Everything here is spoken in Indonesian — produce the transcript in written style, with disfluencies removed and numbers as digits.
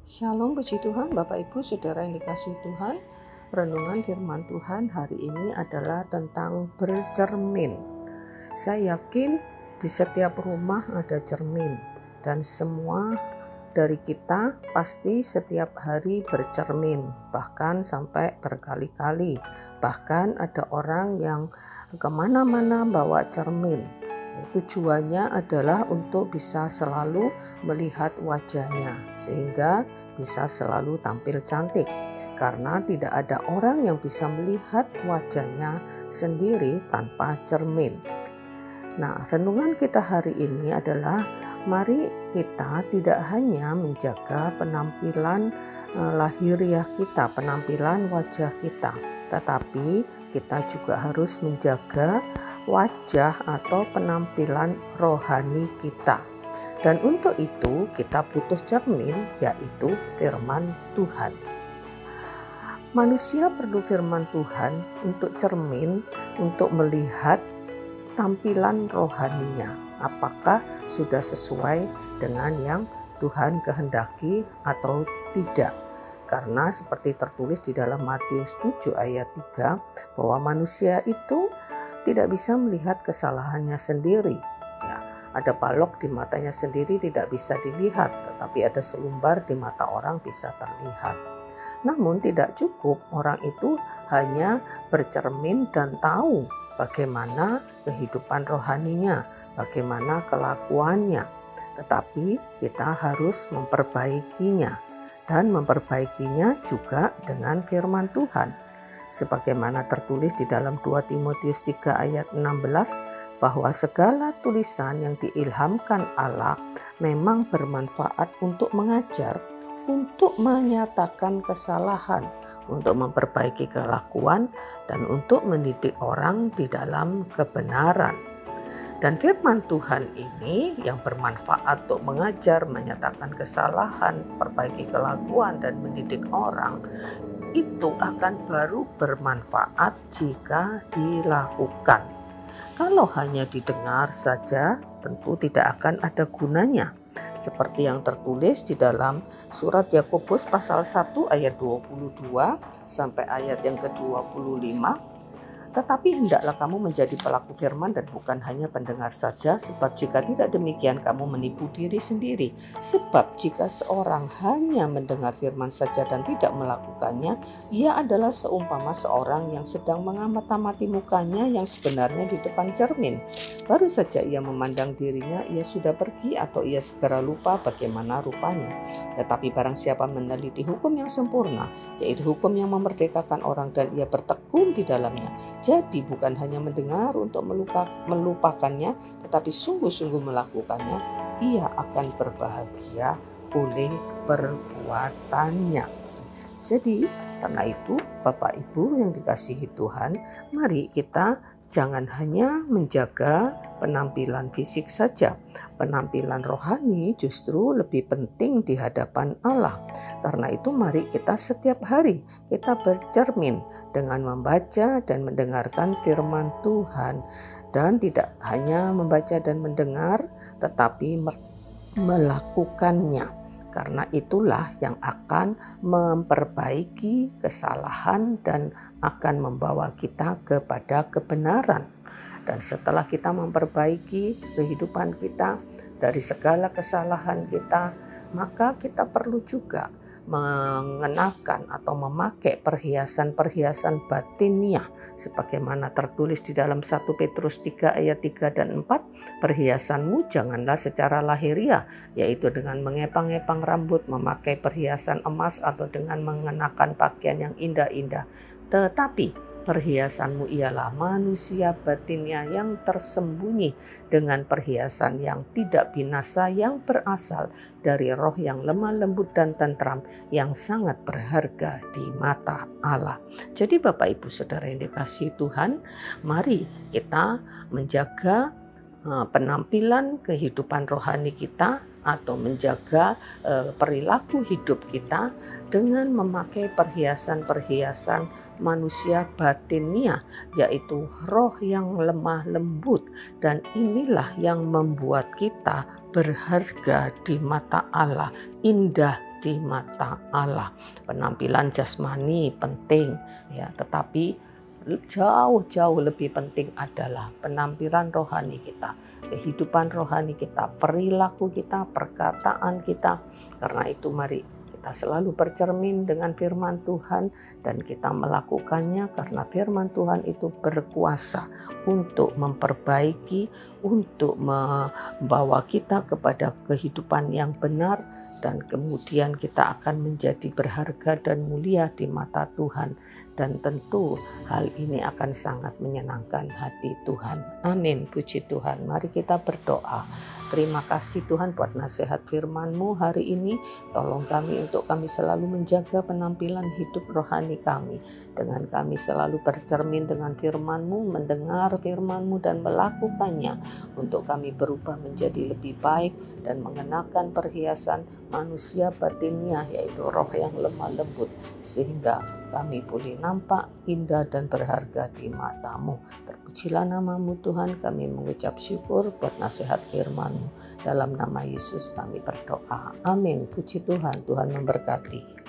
Shalom, puji Tuhan, Bapak Ibu, Saudara yang dikasihi Tuhan. Renungan firman Tuhan hari ini adalah tentang bercermin. Saya yakin di setiap rumah ada cermin, dan semua dari kita pasti setiap hari bercermin, bahkan sampai berkali-kali. Bahkan ada orang yang kemana-mana bawa cermin. Tujuannya adalah untuk bisa selalu melihat wajahnya, sehingga bisa selalu tampil cantik. Karena tidak ada orang yang bisa melihat wajahnya sendiri tanpa cermin. Nah, renungan kita hari ini adalah mari kita tidak hanya menjaga penampilan lahiriah kita, penampilan wajah kita, tetapi kita juga harus menjaga wajah atau penampilan rohani kita. Dan untuk itu kita butuh cermin, yaitu firman Tuhan. Manusia perlu firman Tuhan untuk cermin, untuk melihat tampilan rohaninya, apakah sudah sesuai dengan yang Tuhan kehendaki atau tidak. Karena seperti tertulis di dalam Matius 7 ayat 3 bahwa manusia itu tidak bisa melihat kesalahannya sendiri. Ya, ada balok di matanya sendiri tidak bisa dilihat, tetapi ada selumbar di mata orang bisa terlihat. Namun tidak cukup orang itu hanya bercermin dan tahu bagaimana kehidupan rohaninya, bagaimana kelakuannya, tetapi kita harus memperbaikinya. Dan memperbaikinya juga dengan firman Tuhan. Sebagaimana tertulis di dalam 2 Timotius 3 ayat 16 bahwa segala tulisan yang diilhamkan Allah memang bermanfaat untuk mengajar, untuk menyatakan kesalahan, untuk memperbaiki kelakuan, dan untuk mendidik orang di dalam kebenaran. Dan firman Tuhan ini yang bermanfaat untuk mengajar, menyatakan kesalahan, perbaiki kelakuan, dan mendidik orang, itu akan baru bermanfaat jika dilakukan. Kalau hanya didengar saja, tentu tidak akan ada gunanya. Seperti yang tertulis di dalam surat Yakobus pasal 1 ayat 22 sampai ayat yang ke-25. Tetapi hendaklah kamu menjadi pelaku firman dan bukan hanya pendengar saja, sebab jika tidak demikian kamu menipu diri sendiri. Sebab jika seorang hanya mendengar firman saja dan tidak melakukannya, ia adalah seumpama seorang yang sedang mengamati mukanya yang sebenarnya di depan cermin. Baru saja ia memandang dirinya, ia sudah pergi atau ia segera lupa bagaimana rupanya. Tetapi barang siapa meneliti hukum yang sempurna, yaitu hukum yang memerdekakan orang dan ia bertekun di dalamnya, jadi bukan hanya mendengar untuk melupakannya, tetapi sungguh-sungguh melakukannya, ia akan berbahagia oleh perbuatannya. Jadi karena itu Bapak Ibu yang dikasihi Tuhan, mari kita jangan hanya menjaga penampilan fisik saja. Penampilan rohani justru lebih penting di hadapan Allah. Karena itu mari kita setiap hari kita bercermin dengan membaca dan mendengarkan firman Tuhan. Dan tidak hanya membaca dan mendengar, tetapi melakukannya. Karena itulah yang akan memperbaiki kesalahan dan akan membawa kita kepada kebenaran. Dan setelah kita memperbaiki kehidupan kita dari segala kesalahan kita, maka kita perlu juga mengenakan atau memakai perhiasan-perhiasan batiniah sebagaimana tertulis di dalam 1 Petrus 3 ayat 3 dan 4. Perhiasanmu janganlah secara lahiriah, yaitu dengan mengepang-epang rambut, memakai perhiasan emas, atau dengan mengenakan pakaian yang indah-indah, tetapi perhiasanmu ialah manusia batinnya yang tersembunyi dengan perhiasan yang tidak binasa, yang berasal dari roh yang lemah lembut dan tentram, yang sangat berharga di mata Allah. Jadi Bapak Ibu Saudara yang dikasihi Tuhan, mari kita menjaga penampilan kehidupan rohani kita atau menjaga perilaku hidup kita dengan memakai perhiasan-perhiasan manusia batiniah, yaitu roh yang lemah lembut, dan inilah yang membuat kita berharga di mata Allah, indah di mata Allah. Penampilan jasmani penting ya, tetapi jauh-jauh lebih penting adalah penampilan rohani kita, kehidupan rohani kita, perilaku kita, perkataan kita. Karena itu mari kita selalu bercermin dengan firman Tuhan dan kita melakukannya, karena firman Tuhan itu berkuasa untuk memperbaiki, untuk membawa kita kepada kehidupan yang benar, dan kemudian kita akan menjadi berharga dan mulia di mata Tuhan. Dan tentu hal ini akan sangat menyenangkan hati Tuhan. Amin, puji Tuhan. Mari kita berdoa. Terima kasih Tuhan buat nasihat firman-Mu hari ini. Tolong kami untuk kami selalu menjaga penampilan hidup rohani kami, dengan kami selalu bercermin dengan firman-Mu, mendengar firman-Mu dan melakukannya, untuk kami berubah menjadi lebih baik dan mengenakan perhiasan manusia batiniah, yaitu roh yang lemah lembut, sehingga kami boleh nampak indah dan berharga di mata-Mu. Terpujilah nama-Mu Tuhan, kami mengucap syukur buat nasihat firman-Mu. Dalam nama Yesus kami berdoa. Amin. Puji Tuhan, Tuhan memberkati.